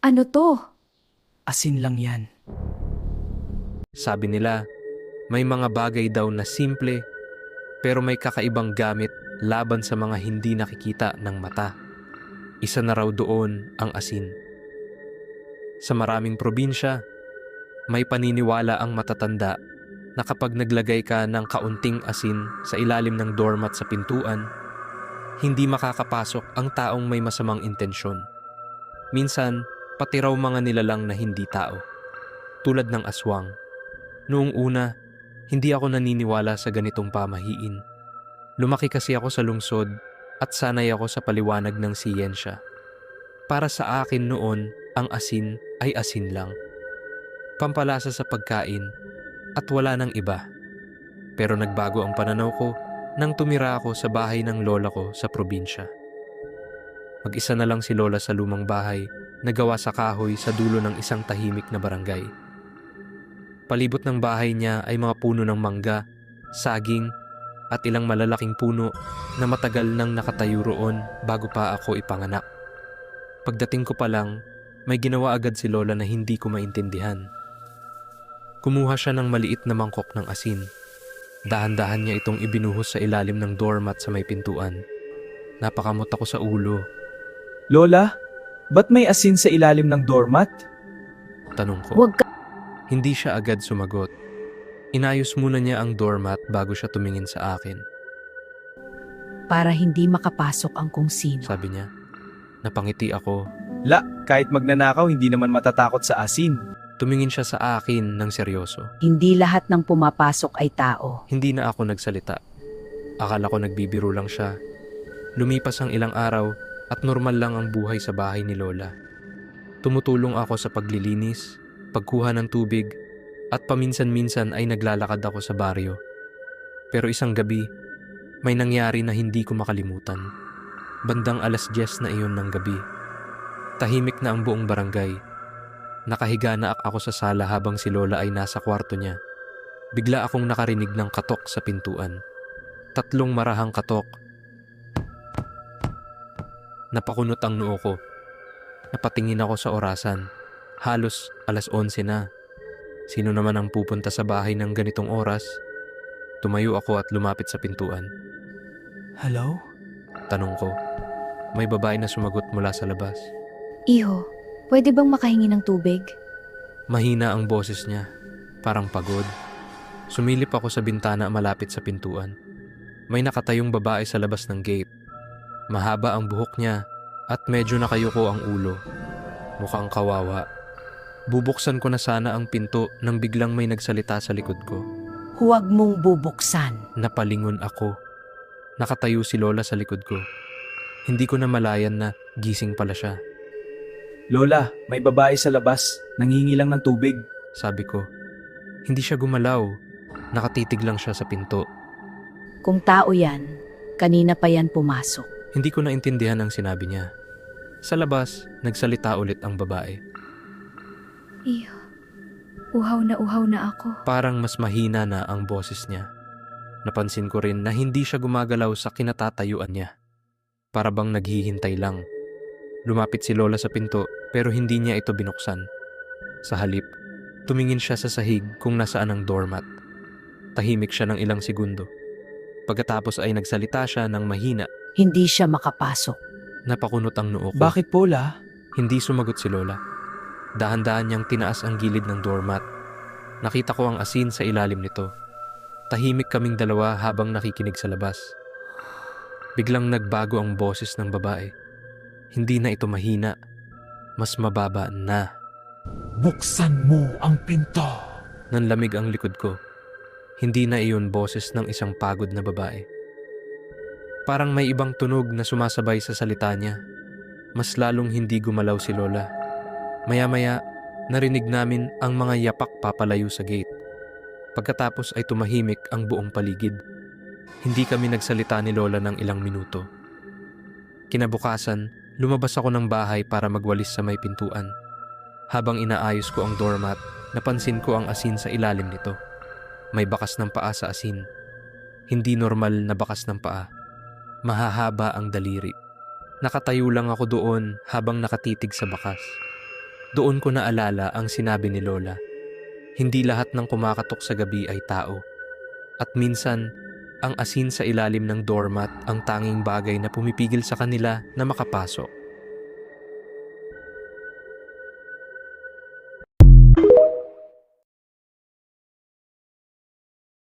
Ano to? Asin lang yan. Sabi nila, may mga bagay daw na simple pero may kakaibang gamit laban sa mga hindi nakikita ng mata. Isa na raw doon ang asin. Sa maraming probinsya, may paniniwala ang matatanda na kapag naglagay ka ng kaunting asin sa ilalim ng doormat sa pintuan, hindi makakapasok ang taong may masamang intensyon. Minsan, pati raw mga nilalang na hindi tao, tulad ng aswang. Noong una, hindi ako naniniwala sa ganitong pamahiin. Lumaki kasi ako sa lungsod at sanay ako sa paliwanag ng siyensya. Para sa akin noon, ang asin ay asin lang. Pampalasa sa pagkain at wala nang iba. Pero nagbago ang pananaw ko nang tumira ako sa bahay ng lola ko sa probinsya. Mag-isa na lang si lola sa lumang bahay na gawa sa kahoy sa dulo ng isang tahimik na barangay. Palibot ng bahay niya ay mga puno ng mangga, saging, at ilang malalaking puno na matagal nang nakatayo roon bago pa ako ipanganak. Pagdating ko pa lang, may ginawa agad si lola na hindi ko maintindihan. Kumuha siya ng maliit na mangkok ng asin. Dahan-dahan niya itong ibinuhos sa ilalim ng doormat sa may pintuan. Napakamot ako sa ulo. Lola, ba't may asin sa ilalim ng doormat? Tanong ko. Huwag ka. Hindi siya agad sumagot. Inayos muna niya ang doormat bago siya tumingin sa akin. Para hindi makapasok ang kung sino. Sabi niya. Napangiti ako. La, kahit magnanakaw hindi naman matatakot sa asin. Tumingin siya sa akin ng seryoso. Hindi lahat ng pumapasok ay tao. Hindi na ako nagsalita. Akala ko nagbibiro lang siya. Lumipas ang ilang araw at normal lang ang buhay sa bahay ni Lola. Tumutulong ako sa paglilinis, pagkuha ng tubig, at paminsan-minsan ay naglalakad ako sa baryo. Pero isang gabi, may nangyari na hindi ko makalimutan. Bandang 10:10 na iyon ng gabi. Tahimik na ang buong barangay. Nakahiga na ako sa sala habang si Lola ay nasa kwarto niya. Bigla akong nakarinig ng katok sa pintuan. 3 marahang katok. Napakunot ang noo ko. Napatingin ako sa orasan. Halos 11:00 na. Sino naman ang pupunta sa bahay ng ganitong oras? Tumayo ako at lumapit sa pintuan. Hello? Tanong ko. May babae na sumagot mula sa labas. Iho, pwede bang makahingi ng tubig? Mahina ang boses niya. Parang pagod. Sumilip ako sa bintana malapit sa pintuan. May nakatayong babae sa labas ng gate. Mahaba ang buhok niya at medyo nakayuko ang ulo. Mukhang kawawa. Bubuksan ko na sana ang pinto nang biglang may nagsalita sa likod ko. Huwag mong bubuksan. Napalingon ako. Nakatayo si Lola sa likod ko. Hindi ko na malayan na gising pala siya. Lola, may babae sa labas. Nanghingi lang ng tubig. Sabi ko. Hindi siya gumalaw. Nakatitig lang siya sa pinto. Kung tao yan, kanina pa yan pumasok. Hindi ko naintindihan ang sinabi niya. Sa labas, nagsalita ulit ang babae. Iho, uhaw na ako. Parang mas mahina na ang boses niya. Napansin ko rin na hindi siya gumagalaw sa kinatatayuan niya. Para bang naghihintay lang. Lumapit si Lola sa pinto pero hindi niya ito binuksan. Sa halip, tumingin siya sa sahig kung nasaan ang doormat. Tahimik siya ng ilang segundo. Pagkatapos ay nagsalita siya ng mahina. Hindi siya makapasok. Napakunot ang noo ko. Bakit po, La? Hindi sumagot si Lola. Dahan-dahan niyang tinaas ang gilid ng doormat. Nakita ko ang asin sa ilalim nito. Tahimik kaming dalawa habang nakikinig sa labas. Biglang nagbago ang boses ng babae. Hindi na ito mahina. Mas mababa na. Buksan mo ang pinto. Nanlamig ang likod ko. Hindi na iyon boses ng isang pagod na babae. Parang may ibang tunog na sumasabay sa salita niya. Mas lalong hindi gumalaw si Lola. Maya-maya, narinig namin ang mga yapak papalayo sa gate. Pagkatapos ay tumahimik ang buong paligid. Hindi kami nagsalita ni Lola ng ilang minuto. Kinabukasan, lumabas ako ng bahay para magwalis sa may pintuan. Habang inaayos ko ang doormat, napansin ko ang asin sa ilalim nito. May bakas ng paa sa asin. Hindi normal na bakas ng paa. Mahahaba ang daliri. Nakatayo lang ako doon habang nakatitig sa bakas. Doon ko naalala ang sinabi ni Lola. Hindi lahat ng kumakatok sa gabi ay tao. At minsan, ang asin sa ilalim ng doormat ang tanging bagay na pumipigil sa kanila na makapasok.